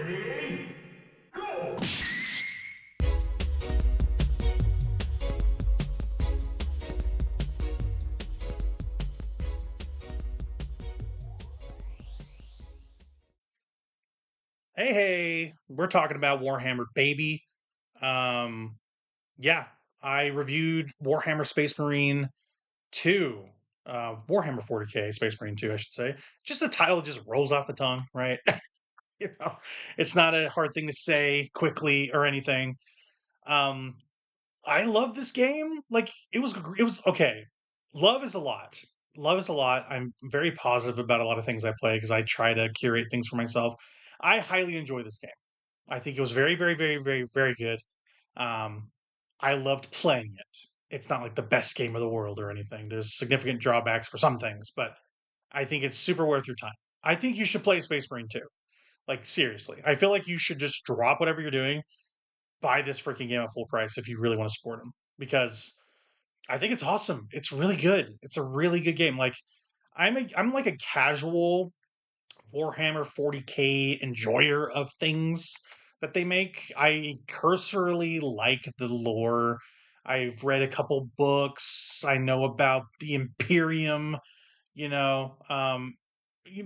Ready? Go! Hey, we're talking about Warhammer, baby. Um, yeah, I reviewed Warhammer Space Marine 2, Warhammer 40k Space Marine 2, I should say. Just the title just rolls off the tongue, right? you know, it's not a hard thing to say quickly or anything. Um, I love this game. Like it was okay. Love is a lot. Love is a lot. I'm very positive about a lot of things I play because I try to curate things for myself. I highly enjoy this game. I think it was very, very, very, very, very good. Um, I loved playing it. It's not like the best game of the world or anything. There's significant drawbacks for some things, but I think it's super worth your time. I think you should play Space Marine 2. Like seriously. I feel like you should just drop whatever you're doing, buy this freaking game at full price if you really want to support them. Because I think it's awesome. It's really good. It's a really good game. Like I'm like a casual Warhammer 40k enjoyer of things that they make. I cursorily like the lore. I've read a couple books. I know about the Imperium, you know.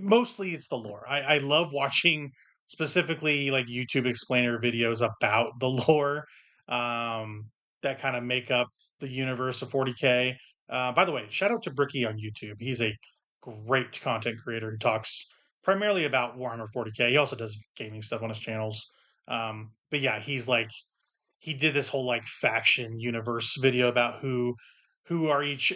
Mostly it's the lore. I love watching specifically like YouTube explainer videos about the lore that kind of make up the universe of 40k. By the way, shout out to Bricky on YouTube. He's a great content creator who talks primarily about Warhammer 40k. He also does gaming stuff on his channels. But yeah, he did this whole like faction universe video about who are each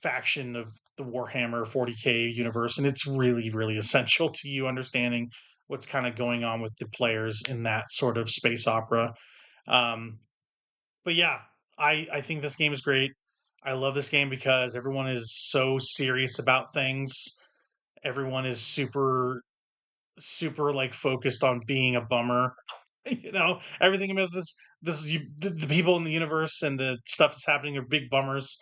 faction of the Warhammer 40k universe, and it's really really essential to you understanding what's kind of going on with the players in that sort of space opera. Um, but yeah, I think this game is great. I love this game because everyone is so serious about things. Everyone is super like focused on being a bummer. Everything about the people in the universe and the stuff that's happening are big bummers.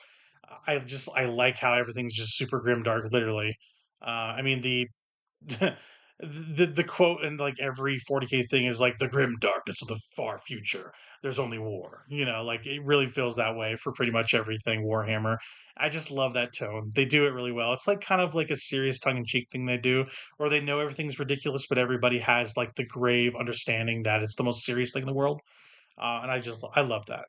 I like how everything's just super grim dark, literally. I mean the quote in like every 40k thing is like the grim darkness of the far future. There's only war. Like it really feels that way for pretty much everything Warhammer. I just love that tone. They do it really well. It's like kind of like a serious tongue in cheek thing they do, or they know everything's ridiculous, but everybody has like the grave understanding that it's the most serious thing in the world. And I love that.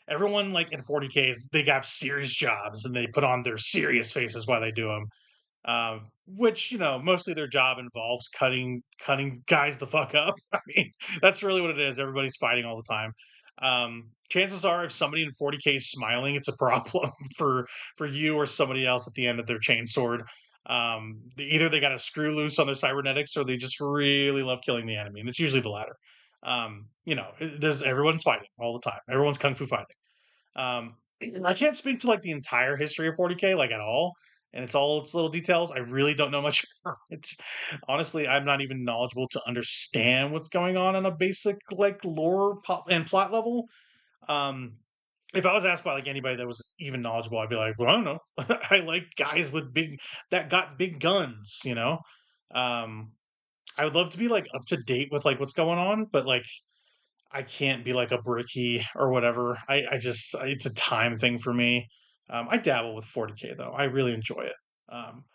Everyone like in 40Ks, they have serious jobs and they put on their serious faces while they do them. Which mostly their job involves cutting guys the fuck up. I mean, that's really what it is. Everybody's fighting all the time. Chances are, if somebody in 40k is smiling, it's a problem for you or somebody else at the end of their chainsword. Either they got a screw loose on their cybernetics, or they just really love killing the enemy, and it's usually the latter. There's everyone's fighting all the time. Everyone's kung fu fighting. Um, I can't speak to like the entire history of 40k like at all, and it's all its little details. I really don't know much. It's honestly, I'm not even knowledgeable to understand what's going on a basic like lore and plot level. Um, if I was asked by like anybody that was even knowledgeable, I'd be like, well, I don't know. I like guys with big that got big guns. Um, I would love to be like up to date with like what's going on, but like I can't be like a bricky or whatever. I just it's a time thing for me. I dabble with 40k though. I really enjoy it. Um,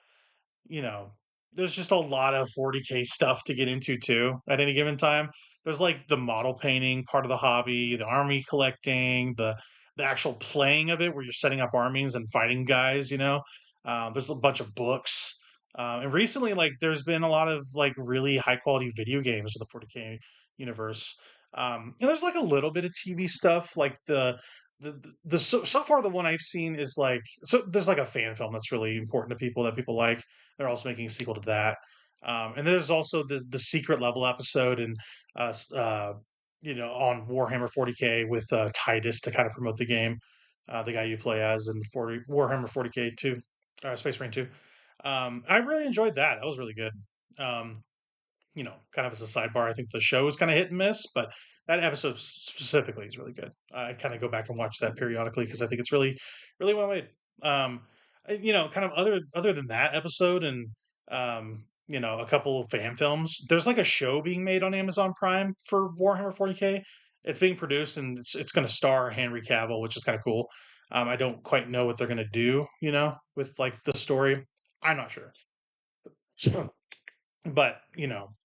you know, there's just a lot of 40k stuff to get into too at any given time. There's like the model painting part of the hobby, the army collecting, the actual playing of it where you're setting up armies and fighting guys. There's a bunch of books. And recently, like, there's been a lot of like really high quality video games of the 40k universe. And there's like a little bit of TV stuff, like so far the one I've seen is like so there's like a fan film that's really important to people that people like. They're also making a sequel to that. And there's also the secret level episode and on Warhammer 40k with Titus to kind of promote the game, the guy you play as in 40 Warhammer 40k 2, Space Marine 2. I really enjoyed that. That was really good. Um, kind of as a sidebar, I think the show is kind of hit and miss, but that episode specifically is really good. I kind of go back and watch that periodically because I think it's really, really well made. Kind of other than that episode and a couple of fan films. There's like a show being made on Amazon Prime for Warhammer 40k. It's being produced and it's going to star Henry Cavill, which is kind of cool. I don't quite know what they're going to do, with like the story. I'm not sure. But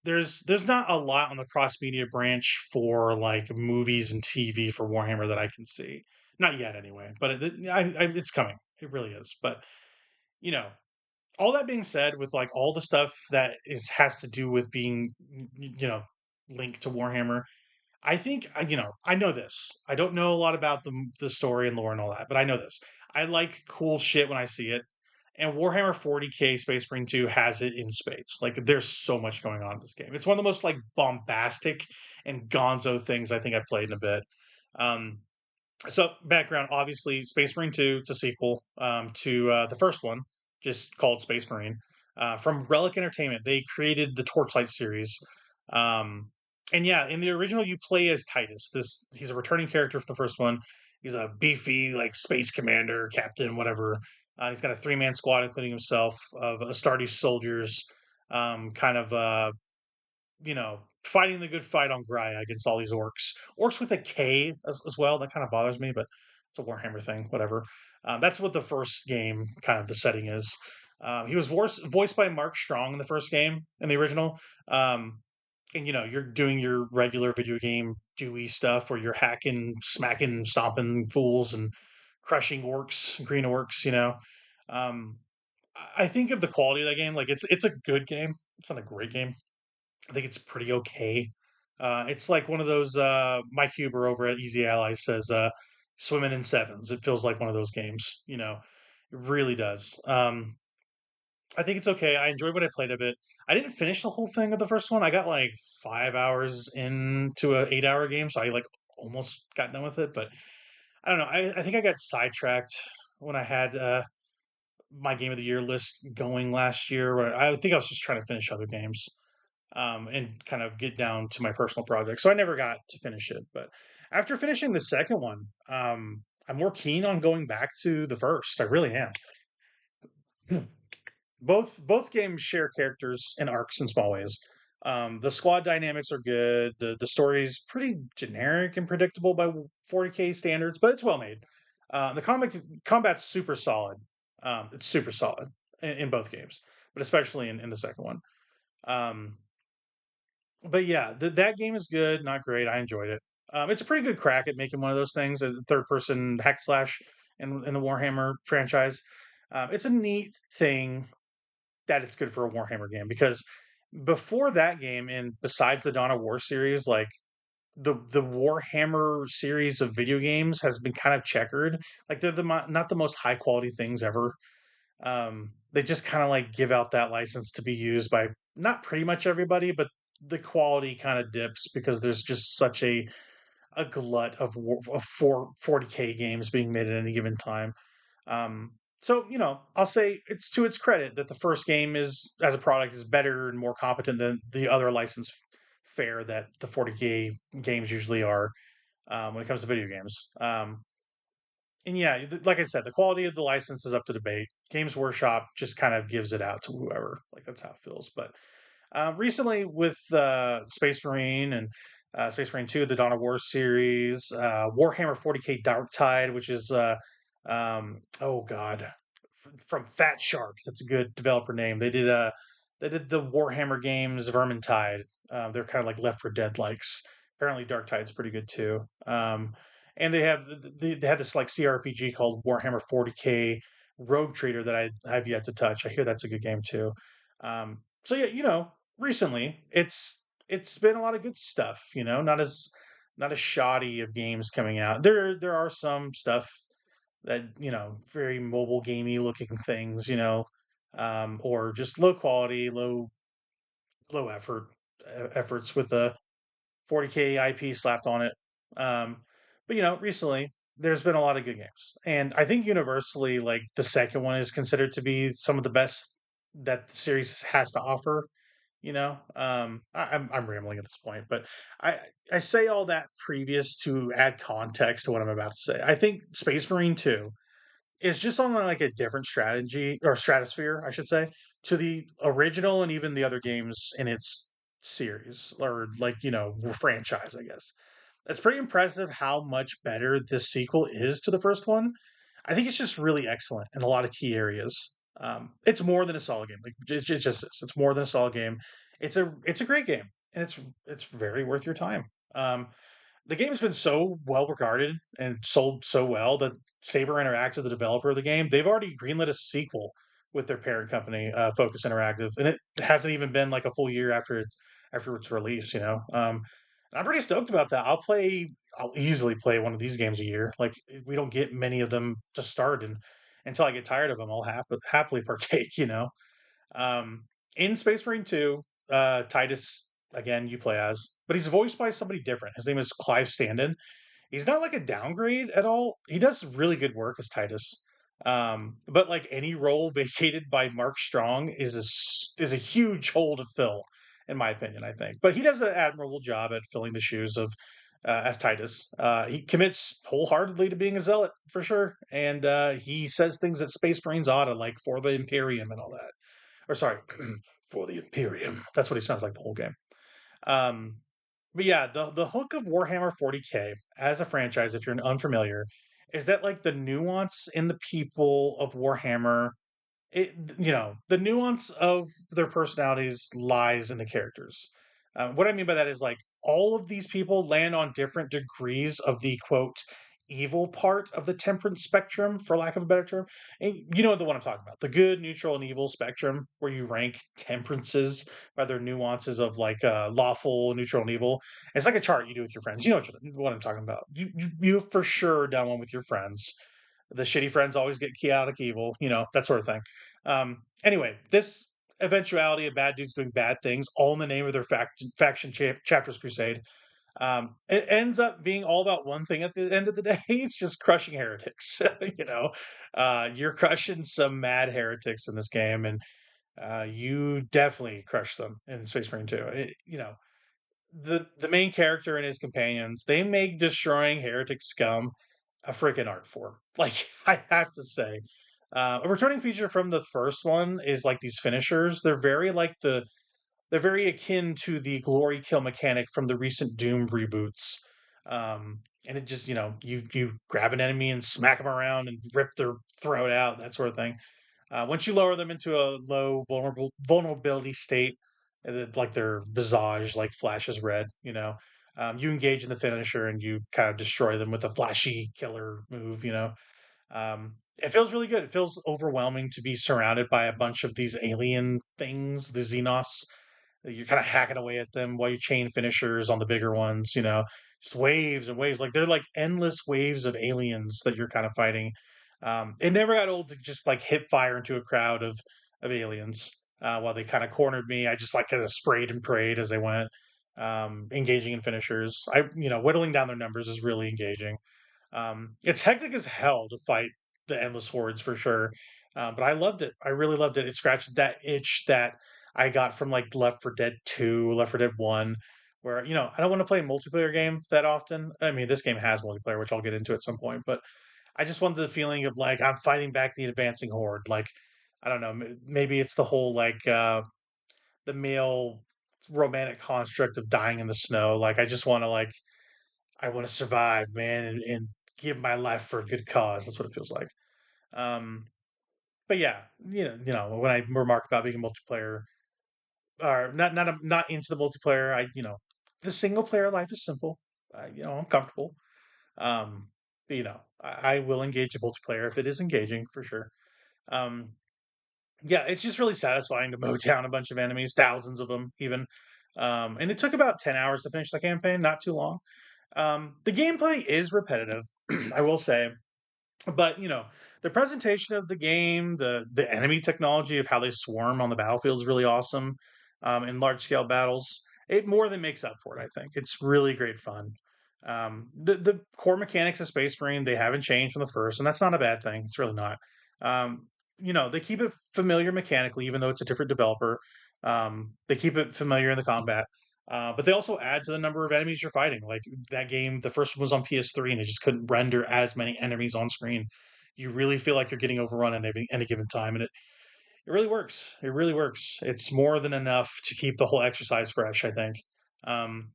there's not a lot on the cross media branch for like movies and TV for Warhammer that I can see. Not yet, anyway. But it's coming. It really is. But you know, all that being said, with like all the stuff that is has to do with being linked to Warhammer, I think I know this. I don't know a lot about the story and lore and all that, but I know this. I like cool shit when I see it, and Warhammer 40k Space Marine 2 has it in spades. Like there's so much going on in this game. It's one of the most like bombastic and gonzo things I think I've played in a bit. Um, so background, obviously, Space Marine 2, it's a sequel to the first one, just called Space Marine. From Relic Entertainment, they created the Torchlight series. Um, and yeah, in the original, you play as Titus. He's a returning character for the first one. He's a beefy, like space commander, captain, whatever. He's got a three-man squad, including himself, of Astartes soldiers, kind of fighting the good fight on Graia against all these orcs. Orcs with a K as well. That kind of bothers me, but it's a Warhammer thing, whatever. That's what the first game, kind of the setting is. He was voiced by Mark Strong in the first game, in the original. And you're doing your regular video game Dewey stuff where you're hacking, smacking, stomping fools and crushing orcs, green orcs, Um, I think of the quality of that game, like it's a good game. It's not a great game. I think it's pretty okay. It's like one of those. Mike Huber over at Easy Allies says, "Swimming in sevens." It feels like one of those games. It really does. I think it's okay. I enjoyed what I played of it. I didn't finish the whole thing of the first one. I got like 5 hours into a 8 hour game, so I like almost got done with it. But I don't know. I think I got sidetracked when I had my game of the year list going last year. Where I think I was just trying to finish other games and kind of get down to my personal project. So I never got to finish it. But after finishing the second one, I'm more keen on going back to the first. I really am. Hmm. Both games share characters and arcs in small ways. The squad dynamics are good. The story is pretty generic and predictable by 40k standards, but it's well made. The combat's super solid. It's super solid in both games, but especially in the second one. Um, but yeah, that game is good, not great. I enjoyed it. It's a pretty good crack at making one of those things, a third person hack slash in the Warhammer franchise. It's a neat thing that it's good for a Warhammer game because before that game, and besides the Dawn of War series, like the Warhammer series of video games has been kind of checkered. Like they're not the most high quality things ever. They just kind of like give out that license to be used by not pretty much everybody, but the quality kind of dips because there's just such a glut of 40k games being made at any given time. Um, so I'll say it's to its credit that the first game is as a product is better and more competent than the other license fare that the 40k games usually are when it comes to video games. And yeah, like I said, the quality of the license is up to debate. Games Workshop just kind of gives it out to whoever. Like that's how it feels. But recently, with Space Marine and Space Marine 2, the Dawn of War series, Warhammer 40k Dark Tide, which is oh god, from Fat Shark. That's a good developer name. They did the Warhammer games Vermintide. They're kind of like Left 4 Dead likes. Apparently, Dark Tide's pretty good too. And they had this like CRPG called Warhammer 40k Rogue Trader that I've yet to touch. I hear that's a good game too. So yeah, recently it's been a lot of good stuff. Not as shoddy of games coming out. There are some stuff that very mobile gamey looking things, or just low quality, low efforts with a 40k IP slapped on it. Um, but recently there's been a lot of good games, and I think universally, like the second one is considered to be some of the best that the series has to offer. I'm rambling at this point, but I I say all that previous to add context to what I'm about to say. I think Space Marine 2 is just on like a different strategy or stratosphere, I should say, to the original and even the other games in its series, or like, franchise, I guess. It's pretty impressive how much better this sequel is to the first one. I think it's just really excellent in a lot of key areas. It's more than a solid game. Like it just is. It's more than a solid game. It's a great game, and it's very worth your time. The game has been so well regarded and sold so well that Saber Interactive, the developer of the game, they've already greenlit a sequel with their parent company, Focus Interactive, and it hasn't even been like a full year after its release. And I'm pretty stoked about that. I'll easily play one of these games a year. Like we don't get many of them to start, and until I get tired of them, I'll happily partake. Um, in Space Marine 2, Titus, again, you play as, but he's voiced by somebody different. His name is Clive Standen. He's not like a downgrade at all. He does really good work as Titus. But like any role vacated by Mark Strong is a huge hole to fill, in my opinion, I think. But he does an admirable job at filling the shoes of as Titus. He commits wholeheartedly to being a zealot for sure, and he says things that Space Marines oughta, like for the Imperium and all that, or sorry, for the Imperium. That's what he sounds like the whole game. Um, but yeah, the hook of Warhammer 40k as a franchise, if you're unfamiliar, is that like the nuance in the people of Warhammer, the nuance of their personalities lies in the characters. What I mean by that is like all of these people land on different degrees of the quote evil part of the temperance spectrum, for lack of a better term. And you know the one I'm talking about, the good, neutral, and evil spectrum, where you rank temperances by their nuances of like lawful, neutral, and evil. It's like a chart you do with your friends. You know what I'm talking about. You for sure done one with your friends. The shitty friends always get chaotic evil, that sort of thing. Anyway, this eventuality of bad dudes doing bad things, all in the name of their faction chapters crusade, it ends up being all about one thing at the end of the day. It's just crushing heretics. You're crushing some mad heretics in this game, and you definitely crush them in Space Marine 2. The main character and his companions, they make destroying heretic scum a freaking art form. Like I have to say, a returning feature from the first one is like these finishers. They're very akin to the glory kill mechanic from the recent Doom reboots. And it just you grab an enemy and smack them around and rip their throat out, that sort of thing. Once you lower them into a low vulnerability state, like their visage like flashes red, you engage in the finisher and you kind of destroy them with a flashy killer move. It feels really good. It feels overwhelming to be surrounded by a bunch of these alien things, the Xenos. You're kind of hacking away at them while you chain finishers on the bigger ones. Just waves and waves. Like they're like endless waves of aliens that you're kind of fighting. It never got old to just like hit fire into a crowd of aliens. While they kind of cornered me, I just like kind of sprayed and prayed as they went. Engaging in finishers. Whittling down their numbers is really engaging. It's hectic as hell to fight the endless hordes for sure. But I loved it. I really loved it. It scratched that itch that I got from like Left 4 Dead 2, Left 4 Dead 1, where, I don't want to play a multiplayer game that often. I mean, this game has multiplayer, which I'll get into at some point, but I just wanted the feeling of like I'm fighting back the advancing horde. Like, I don't know, maybe it's the whole like the male romantic construct of dying in the snow. Like I want to survive, man, and give my life for a good cause. That's what it feels like. Um, but yeah, when I remark about being a multiplayer, or not into the multiplayer, the single player life is simple. I'm comfortable. But, I will engage in multiplayer if it is engaging for sure. Um, yeah, it's just really satisfying to mow down a bunch of enemies, thousands of them even. And it took about 10 hours to finish the campaign, not too long. The gameplay is repetitive, I will say, but the presentation of the game, the enemy technology of how they swarm on the battlefield is really awesome. In large scale battles, it more than makes up for it. I think it's really great fun. The core mechanics of Space Marine, they haven't changed from the first, and that's not a bad thing. It's really not. They keep it familiar mechanically, even though it's a different developer. They keep it familiar in the combat. But they also add to the number of enemies you're fighting. Like that game, the first one was on PS3 and it just couldn't render as many enemies on screen. You really feel like you're getting overrun at any given time. And It really works. It really works. It's more than enough to keep the whole exercise fresh, I think. Um,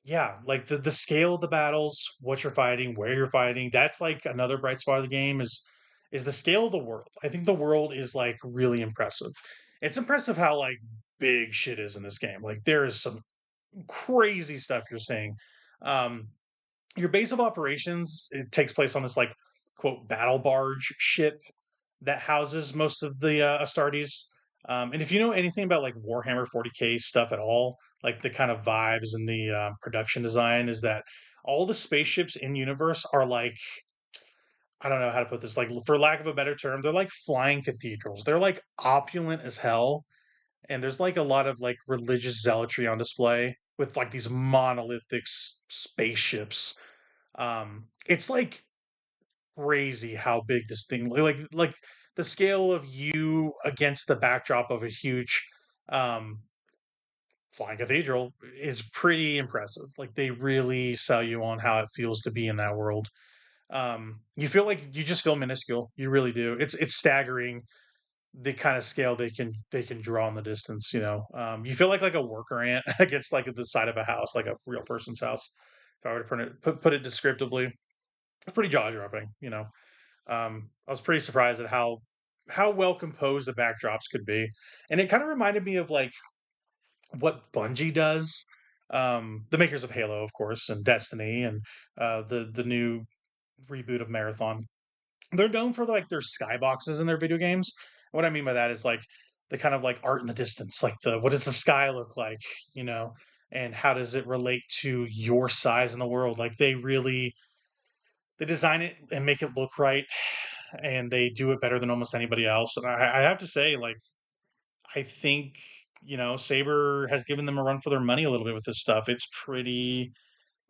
yeah, like the scale of the battles, what you're fighting, where you're fighting, that's like another bright spot of the game is the scale of the world. I think the world is like really impressive. It's impressive how like big shit is in this game. Like there is some crazy stuff you're seeing. Um, your base of operations, it takes place on this like quote battle barge ship that houses most of the Astartes. And if you know anything about like Warhammer 40k stuff at all, like the kind of vibes and the production design, is that all the spaceships in universe are like, I don't know how to put this, like for lack of a better term, they're like flying cathedrals. They're like opulent as hell, and there's like a lot of like religious zealotry on display with like these monolithic spaceships. It's like crazy how big this thing, like the scale of you against the backdrop of a huge um flying cathedral is pretty impressive. Like they really sell you on how it feels to be in that world. You feel like you just feel minuscule. You really do. It's staggering the kind of scale they can draw in the distance. You feel like a worker ant against like the side of a house, like a real person's house. If I were to put it descriptively, it's pretty jaw dropping. I was pretty surprised at how well composed the backdrops could be, and it kind of reminded me of like what Bungie does. The makers of Halo, of course, and Destiny, and the new reboot of Marathon. They're known for like their skyboxes in their video games. What I mean by that is like the kind of like art in the distance, like the what does the sky look like, you know, and how does it relate to your size in the world? Like they design it and make it look right, and they do it better than almost anybody else. And I have to say, like, I think Saber has given them a run for their money a little bit with this stuff. It's pretty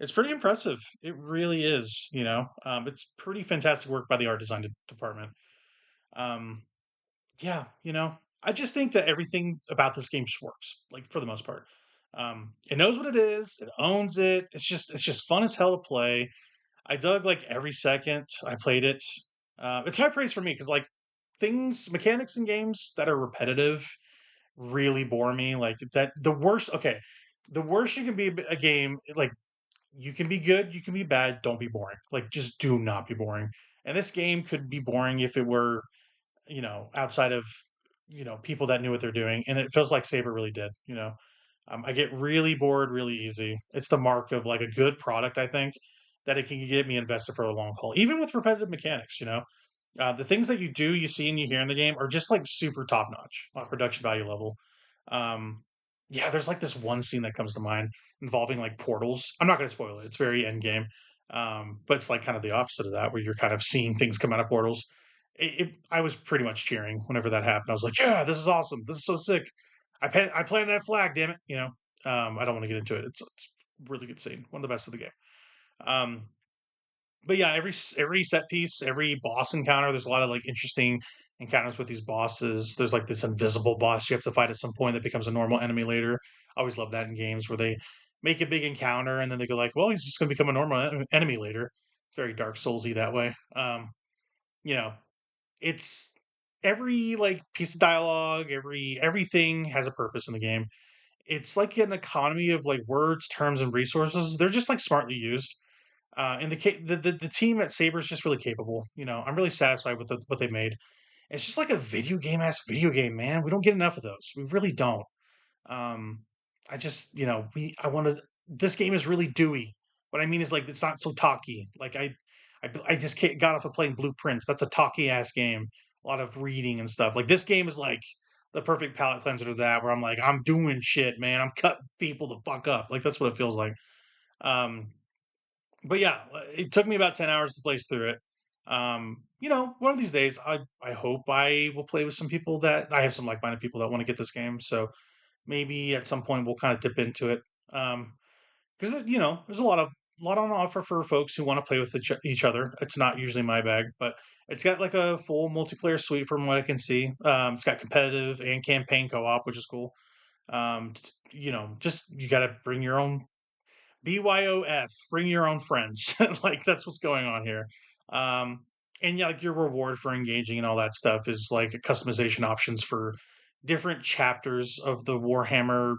impressive. It really is. It's pretty fantastic work by the art design department. Um, yeah, I just think that everything about this game just works, like for the most part. It knows what it is. It owns it. It's just fun as hell to play. I dug like every second I played it. It's high praise for me because like mechanics in games that are repetitive really bore me. Like that, the worst. Okay, the worst you can be a game like you can be good, you can be bad. Don't be boring. Like just do not be boring. And this game could be boring if it were outside of people that knew what they're doing, and it feels like Saber really did. I get really bored really easy. It's the mark of like a good product, I think, that it can get me invested for a long haul, even with repetitive mechanics. The things that you see, and you hear in the game are just like super top notch on production value level. Um, yeah, there's like this one scene that comes to mind involving like portals. I'm not going to spoil it; it's very end game, but it's like kind of the opposite of that, where you're kind of seeing things come out of portals. I was pretty much cheering whenever that happened. I was like, "Yeah, this is awesome! This is so sick! I planted that flag, damn it!" I don't want to get into it. It's a really good scene, one of the best of the game. Um, but yeah, every set piece, every boss encounter, there's a lot of like interesting encounters with these bosses. There's like this invisible boss you have to fight at some point that becomes a normal enemy later. I always love that in games where they make a big encounter and then they go like, well, he's just going to become a normal enemy later. It's very Dark Soulsy that way. You know, it's every like piece of dialogue, everything has a purpose in the game. It's like an economy of like words, terms, and resources. They're just like smartly used. And the team at Saber is just really capable. I'm really satisfied with what they made. It's just like a video game ass video game, man. We don't get enough of those. We really don't. Um, I just, I wanted this game is really dewy. What I mean is like it's not so talky. Like I just got off of playing Blueprints. That's a talky ass game. A lot of reading and stuff. Like this game is like the perfect palate cleanser to that, where I'm like, I'm doing shit, man. I'm cutting people the fuck up. Like that's what it feels like. Um, but yeah, it took me about 10 hours to place through it. One of these days, I hope I will play with some people that I have some like minded people that want to get this game. So maybe at some point we'll kind of dip into it. Because there's a lot on offer for folks who want to play with each other. It's not usually my bag, but it's got like a full multiplayer suite from what I can see. It's got competitive and campaign co-op, which is cool. Just you got to bring your own BYOF, bring your own friends. Like that's what's going on here. Um, and yeah, like your reward for engaging and all that stuff is like customization options for different chapters of the Warhammer,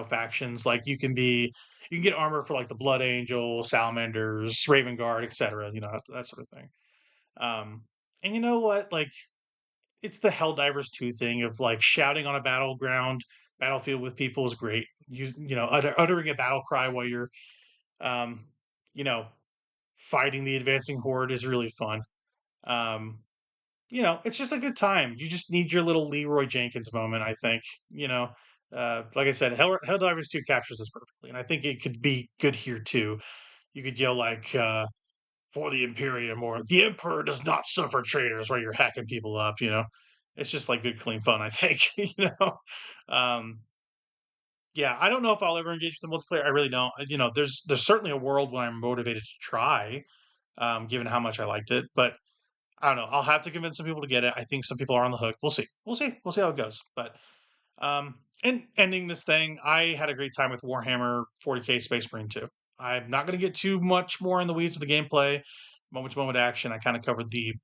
factions. Like you can get armor for like the Blood Angel, Salamanders, Raven Guard, etc. That sort of thing. Um, and you know what? Like it's the Helldivers 2 thing of like shouting on a battlefield with people is great. Uttering a battle cry while you're um, you know, fighting the advancing horde is really fun. Um, it's just a good time. You just need your little Leroy Jenkins moment, I think. You know, like I said, Helldivers 2 captures this perfectly, and I think it could be good here too. You could yell like for the Imperium or the Emperor does not suffer traitors while you're hacking people up. It's just like good, clean fun, I think. Um, yeah, I don't know if I'll ever engage with the multiplayer. I really don't. There's certainly a world when I'm motivated to try, given how much I liked it. But I don't know. I'll have to convince some people to get it. I think some people are on the hook. We'll see. We'll see. We'll see how it goes. But and ending this thing, I had a great time with Warhammer 40k Space Marine 2. I'm not going to get too much more in the weeds of the gameplay, moment to moment action. I kind of covered the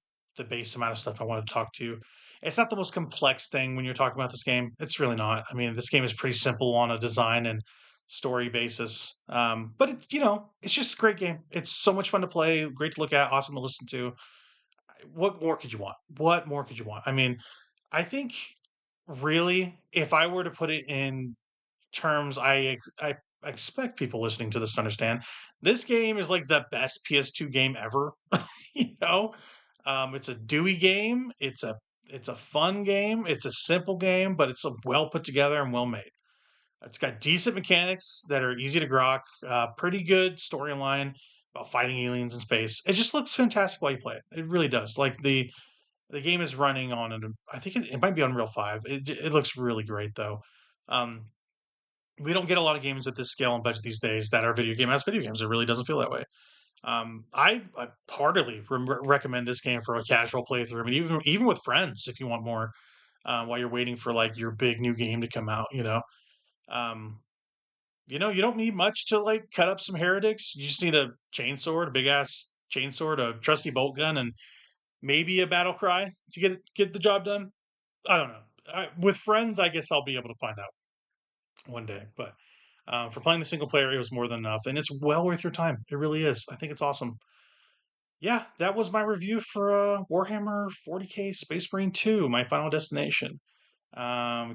base amount of stuff I wanted to talk to. It's not the most complex thing when you're talking about this game. It's really not. I mean, this game is pretty simple on a design and story basis. But it's just a great game. It's so much fun to play, great to look at, awesome to listen to. What more could you want? What more could you want? I mean, I think really, if I were to put it in terms, I expect people listening to this to understand. This game is like the best PS2 game ever. you know, it's a Dewey game. It's a fun game. It's a simple game, but it's a well put together and well made. It's got decent mechanics that are easy to grok. Pretty good storyline about fighting aliens in space. It just looks fantastic while you play it. It really does. Like the game is running on I think it might be Unreal 5. It looks really great though. Um, we don't get a lot of games at this scale and budget these days that are video game as video games. It really doesn't feel that way. I heartily recommend this game for a casual playthrough. I mean, even with friends, if you want more, while you're waiting for like your big new game to come out. Um, you don't need much to like cut up some heretics. You just need a chainsaw, a big ass chainsaw, a trusty bolt gun, and maybe a battle cry to get the job done. I don't know. With friends, I guess I'll be able to find out one day. But for playing the single player, it was more than enough, and it's well worth your time. It really is. I think it's awesome. Yeah, that was my review for Warhammer 40k Space Marine 2, my final destination.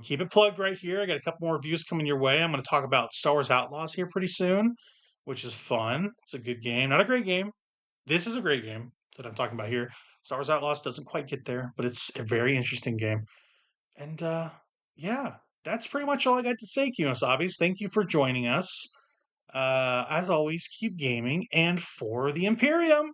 Keep it plugged right here. I got a couple more reviews coming your way. I'm going to talk about Star Wars Outlaws here pretty soon, which is fun. It's a good game. Not a great game. This is a great game that I'm talking about here. Star Wars Outlaws doesn't quite get there, but it's a very interesting game. And yeah, that's pretty much all I got to say, Kinosabis. Thank you for joining us. As always, keep gaming and for the Imperium.